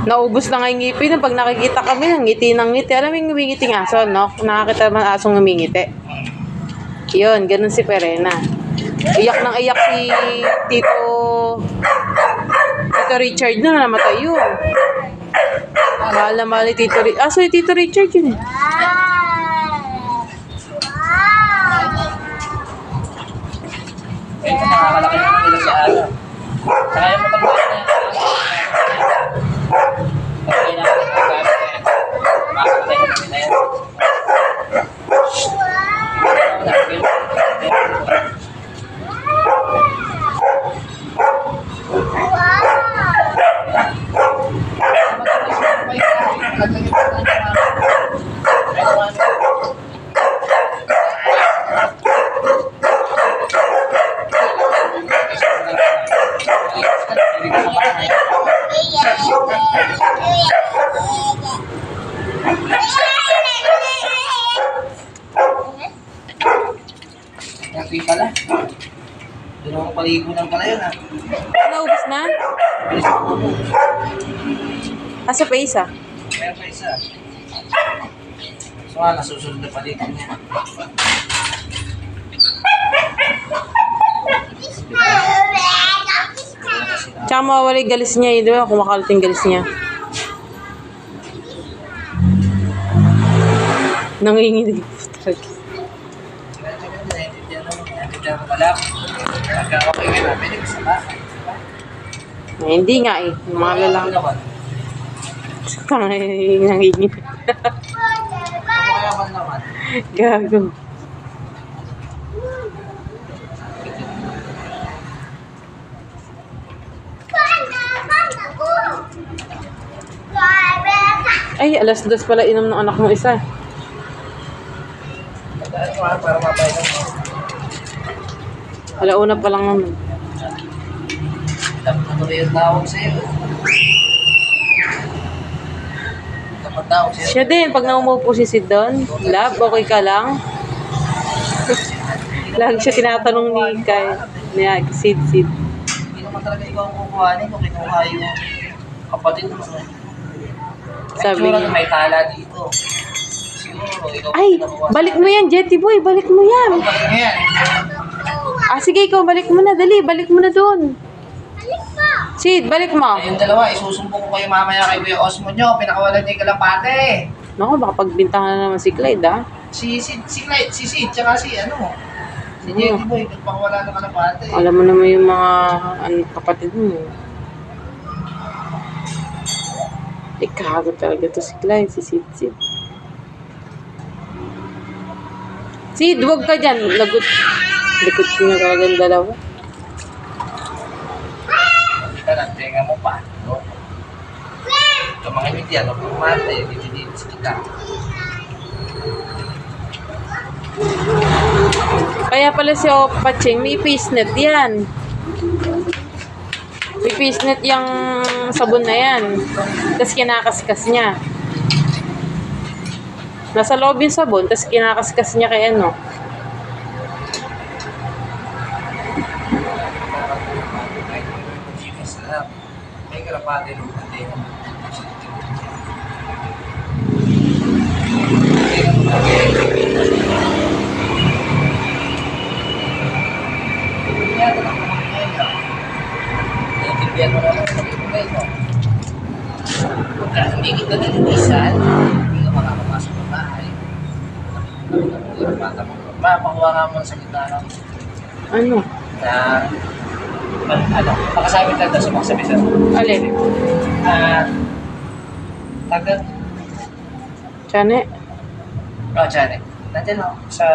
Naubos na nga yung ngipin na pag nakikita kami ng ngiti ng ngiti. Alam mo yung ngumingiting aso, no? Nakakita naman asong ngumingiti. Yun, ganun si Perena. Iyak nang iyak si Tito Richard na namatay yun. Mahal na mahal ni Tito Richard. So yung Tito Richard yun eh. Kaya nakakalaki na nila sa araw. Saka yung matagpuan na kaya natin ang gamit na yan. Makakatay na nila yan. Happy pala. Doon ako paligo ng pala yun ha. Naubos na? Asa pa isa? Kaya pa isa. So nga, nasusunod na paligo niya. Tsaka mawawala yung galis niya yun, di ba? Kumakalat yung galis niya. Nanginginig po talaga. Hindi nga eh. Mga lalaki. Nanginginig. Gago. Ay, alas 2 pala inom ng anak mo isa. Para mapahinga mo. Alauna pa lang naman. Dapat natuloy yung tawag sa'yo. Dapat tawag sa'yo. Siya din, pag naumupo si Sid doon, love, okay ka lang? Lagi siya tinatanong ni Sid. Hindi naman talaga ikaw ang kukuhanin kung kinuha yung kapatid mo. Sabi Sabi niya. may tala dito. Siguro, ikaw Ay, balik mo yan, Jetty Boy, balik mo yan. Balik mo yan. Sige, ikaw, balik mo na, dali, balik mo na doon. Sid, balik mo. Kayong dalawa, isusumbong ko kayo mamaya kay Kuya Osmo nyo. Pinakawalan niyo yung kalapate. Naku, baka pagbintangan na naman si Clyde, ha? Si Clyde, si Sid, tsaka si Jetty Boy, nagpakawala ng kalapate. Alam mo naman yung mga kapatid mo. Ikago talaga to si Clyde, si Sid. Sid, huwag ka dyan. Likod ko na talaga ang dalawa. Kita lang, tenga mo pa. No? Ito mga hindi, ano kung mate, dito sa kita. Kaya pala si Opaching, may fishnet yan. May fishnet yung sabon na yan. Tapos kinakaskas niya. Nasa loob yung sabon, tapos kinakaskas niya kay ano. May kalapate ng tenga mo. Naiintindihan mo naman ang pag-ibigay mo. Pagka hindi kita nalinisan, hindi ka makakapasok ng bahay. Mapakuha nga mo sa gitna Ano? na makasabit lang daw sa mga sabi sa Alin? tagat Chane? Chane. Nandiyan ako sa